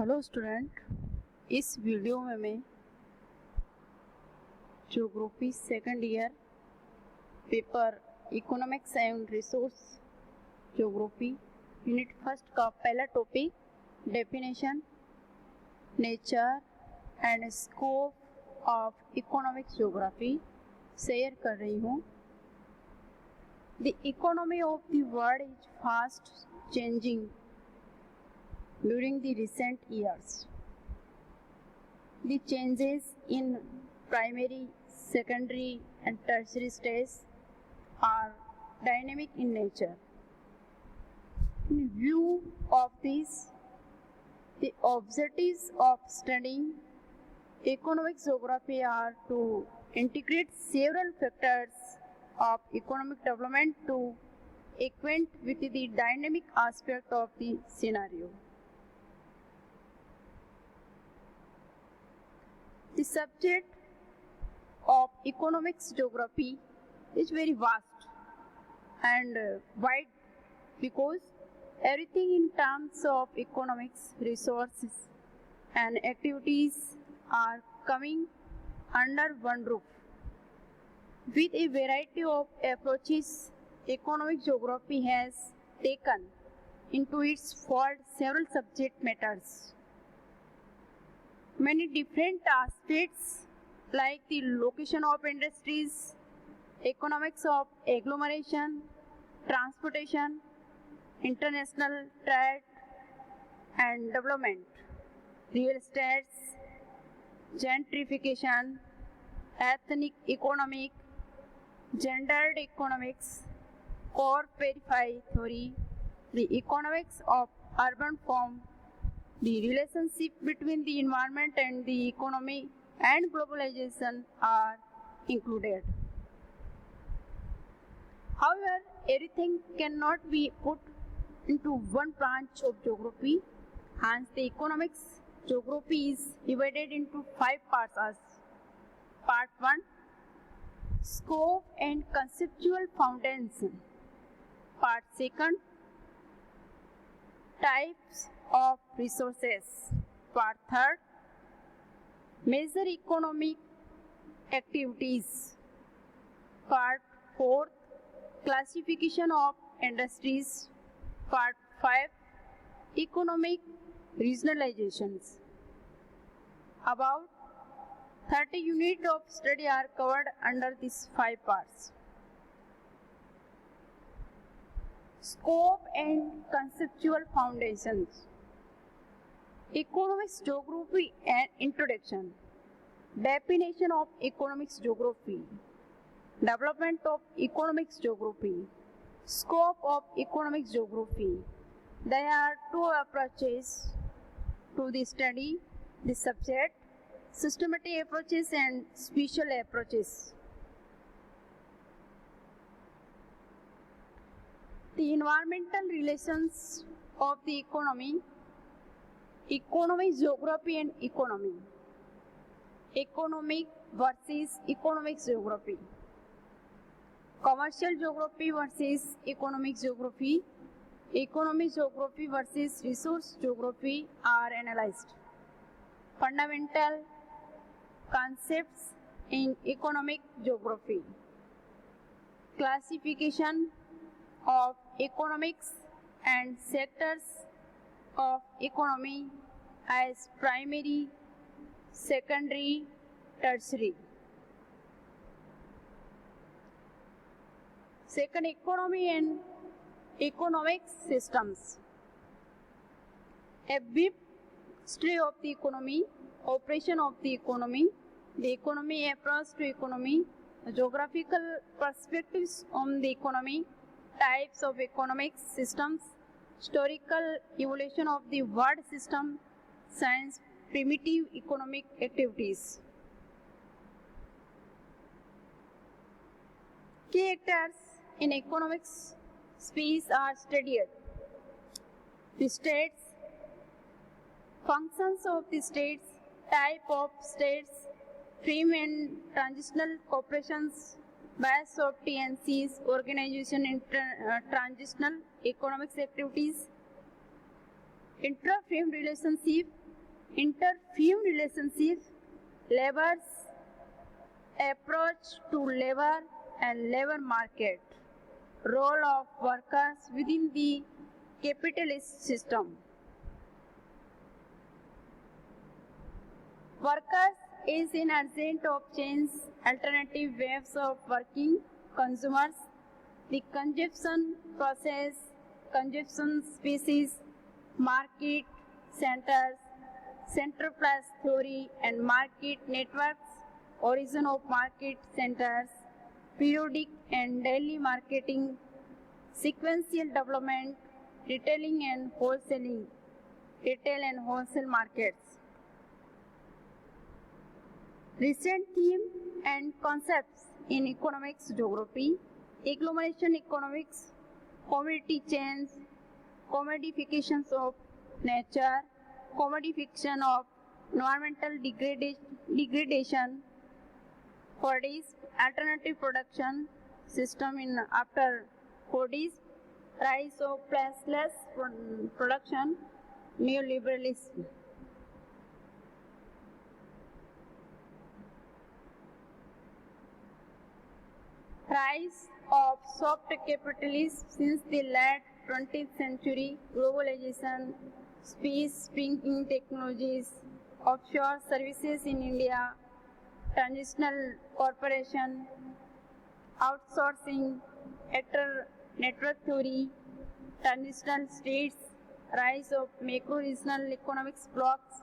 Hello student, इस video में मैं geography second year paper economics and resource geography unit first का पहला topic definition, nature and scope of economics geography share कर रही हूँ। The economy of the world is fast changing during the recent years. The changes in primary, secondary and tertiary stages are dynamic in nature. In view of this, the objectives of studying economic geography are to integrate several factors of economic development to acquaint with the dynamic aspect of the scenario. The subject of economics geography is very vast and wide because everything in terms of economics, resources and activities are coming under one roof. With a variety of approaches, economic geography has taken into its fold several subject matters. Many different aspects like the location of industries, economics of agglomeration, transportation, international trade and development, real estate, gentrification, ethnic economic, gendered economics, core periphery theory, the economics of urban form, the relationship between the environment and the economy and globalization are included. However, everything cannot be put into one branch of geography. Hence, the economics geography is divided into 5 parts as Part 1, Scope and Conceptual Foundation. Part 2, Types of resources. Part 3, Major economic activities. Part 4, Classification of industries. Part 5, Economic regionalizations. About 30 units of study are covered under these 5 parts. Scope and conceptual foundations. Economics geography and introduction. Definition of economics geography. Development of economics geography. Scope of economics geography. There are 2 approaches to the study, the subject, systematic approaches and special approaches. The environmental relations of the economy, economic geography and economy, economic versus economics geography, commercial geography versus economic geography, economic geography versus resource geography are analyzed. Fundamental concepts in economic geography, classification of economics and sectors of economy as primary, secondary, tertiary. Second, economy and economic systems. A brief history of the economy, operation of the economy approach to economy, geographical perspectives on the economy, types of economic systems, historical evolution of the world system, science, primitive economic activities. Key actors in economics space are studied. The states, functions of the states, type of states, frame and transitional corporations, bias of TNCs, organization in transitional economics activities, intra-frame relationship, interview relationships, labor's approach to labor and labor market, role of workers within the capitalist system. Workers is an agent of change, alternative ways of working, consumers, the consumption process, consumption species, market centers, center plus theory and market networks, origin of market centers, periodic and daily marketing, sequential development, retailing and wholesaling, retail and wholesale markets. Recent theme and concepts in economics geography, agglomeration economics, commodity chains, commodifications of nature, commodification of environmental degradation, Fordism, alternative production system in after Fordism, rise of placeless production, neoliberalism. Rise of soft capitalism since the late 20th century, globalization, space shrinking technologies, offshore services in India, transitional corporation, outsourcing, actor network theory, transitional states, rise of macro-regional economics blocks,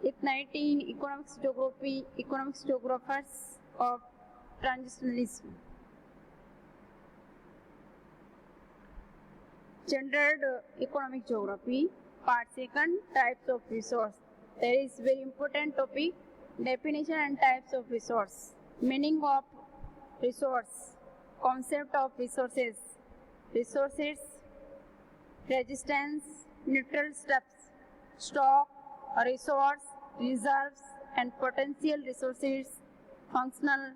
igniting economics geography, economics geographers of transitionalism. Gendered economic geography, part 2, types of resource. There is very important topic, definition and types of resource. Meaning of resource, concept of resources, resources, resistance, neutral steps, stock, resource, reserves and potential resources, functional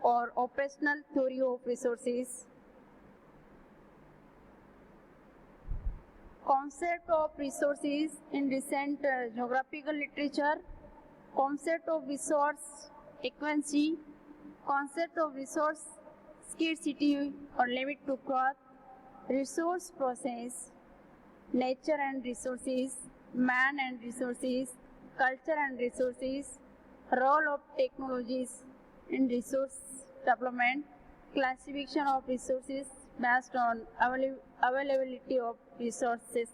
or operational theory of resources. Concept of resources in recent geographical literature, concept of resource equivalency, concept of resource scarcity or limit to growth, resource process, nature and resources, man and resources, culture and resources, role of technologies in resource development, classification of resources based on availability of resources.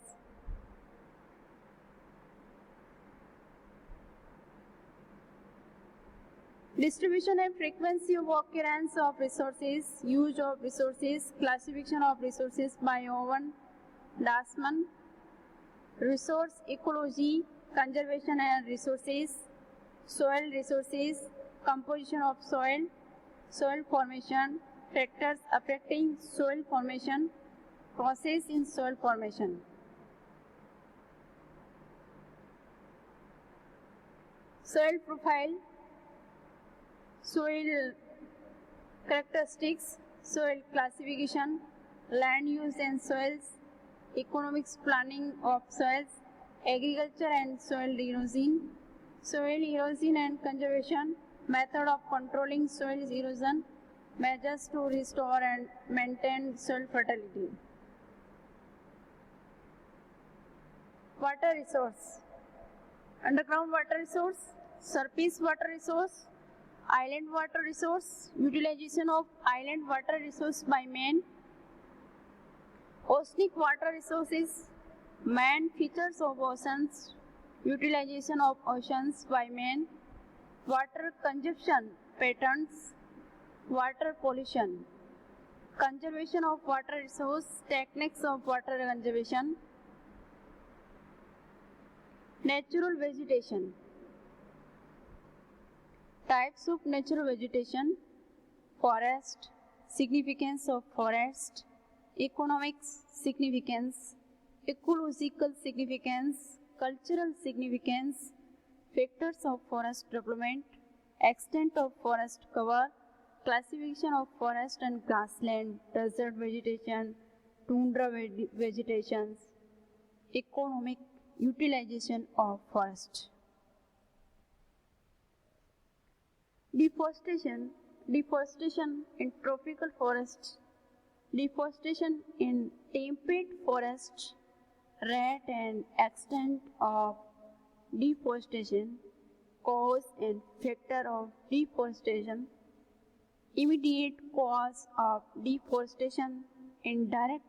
Distribution and frequency of occurrence of resources, use of resources, classification of resources by Owen Dasman, resource ecology, conservation and resources, soil resources, composition of soil, soil formation, factors affecting soil formation, process in soil formation. Soil profile, soil characteristics, soil classification, land use and soils, economics planning of soils, agriculture and soil erosion and conservation, method of controlling soil erosion, measures to restore and maintain soil fertility. Water resource, underground water resource, surface water resource, island water resource, utilization of island water resource by man, oceanic water resources, man features of oceans, utilization of oceans by man, water consumption patterns, water pollution, conservation of water resource, techniques of water conservation, natural vegetation, types of natural vegetation, forest, significance of forest, economics significance, ecological significance, cultural significance, factors of forest development, extent of forest cover, classification of forest and grassland, desert vegetation, tundra vegetations, economic utilization of forest. Deforestation, deforestation in tropical forests, deforestation in temperate forests, rate and extent of deforestation, cause and factor of deforestation, immediate cause of deforestation, indirect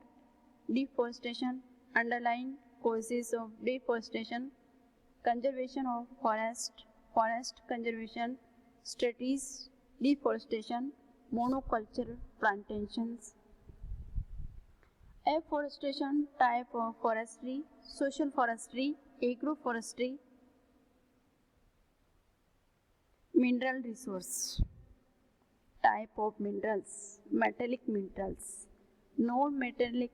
deforestation, underlying causes of deforestation, conservation of forest, forest conservation, strategies, deforestation, monoculture plantations. Afforestation, type of forestry, social forestry, agroforestry. Mineral resource, type of minerals, metallic minerals, non-metallic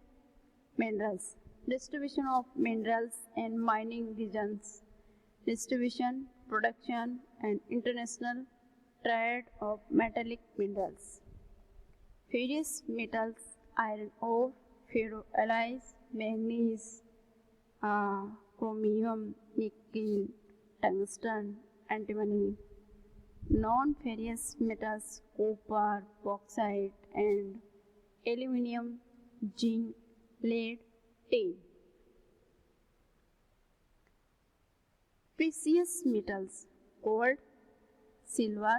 minerals, distribution of minerals and mining regions, distribution, production and international trade of metallic minerals. Various metals, iron ore, ferroalloys, manganese, chromium, nickel, tungsten, antimony. Non-ferrous metals, copper, bauxite and aluminium, zinc, lead, tin. Precious metals, gold, silver,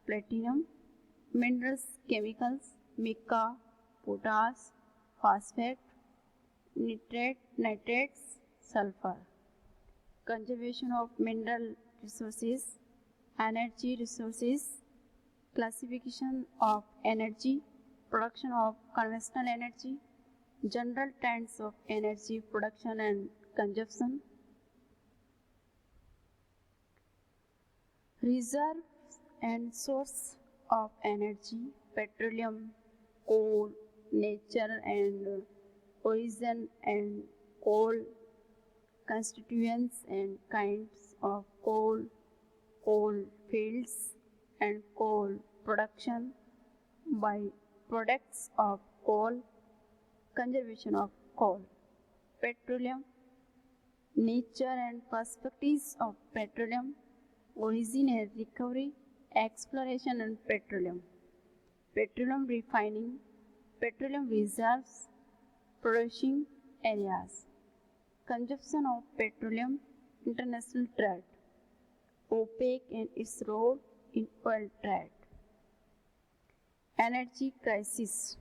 platinum, minerals, chemicals, mica, potash, phosphate, nitrates, sulfur. Conservation of mineral resources, energy resources, classification of energy, production of conventional energy, general trends of energy production and consumption, reserves and source of energy, petroleum, coal, nature and origin and coal, constituents and kinds of coal, coal fields and coal production, by products of coal, conservation of coal, petroleum, nature and perspectives of petroleum, origin and recovery, exploration and petroleum, petroleum refining, petroleum reserves, producing areas, consumption of petroleum, international trade, OPEC and its role in oil trade. Energy crisis.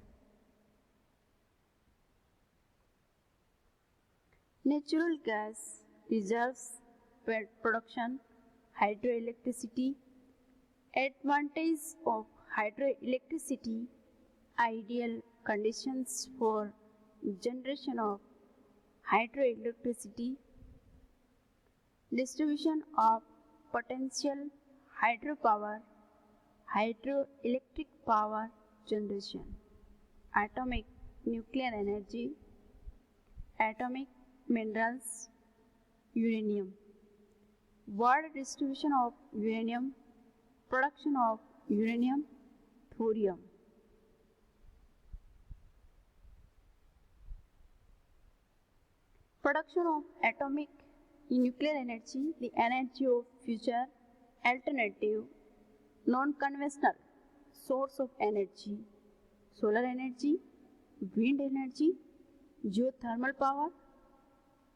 Natural gas reserves, production, hydroelectricity. Advantage of hydroelectricity, ideal conditions for generation of hydroelectricity, distribution of potential hydropower, hydroelectric power generation, atomic nuclear energy, atomic minerals, uranium, world distribution of uranium, production of uranium, thorium. Production of atomic nuclear energy, the energy of future, alternative, non-conventional source of energy, solar energy, wind energy, geothermal power,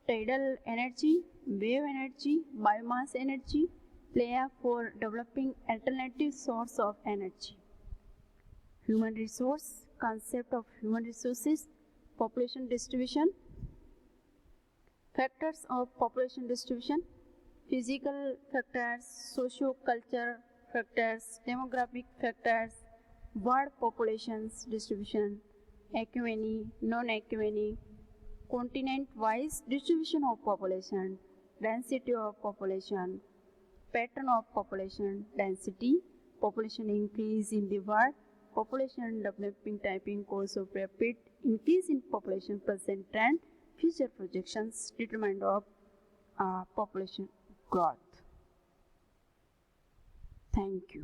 tidal energy, wave energy, biomass energy, play for developing alternative source of energy. Human resource, concept of human resources, population distribution, factors of population distribution, physical factors, socio-cultural factors, demographic factors, world populations distribution, ecumeny, non-ecumeny, continent-wise distribution of population, density of population, pattern of population density, population increase in the world, population developing typing course of rapid increase in population present trend, future projections determined of population growth. Thank you.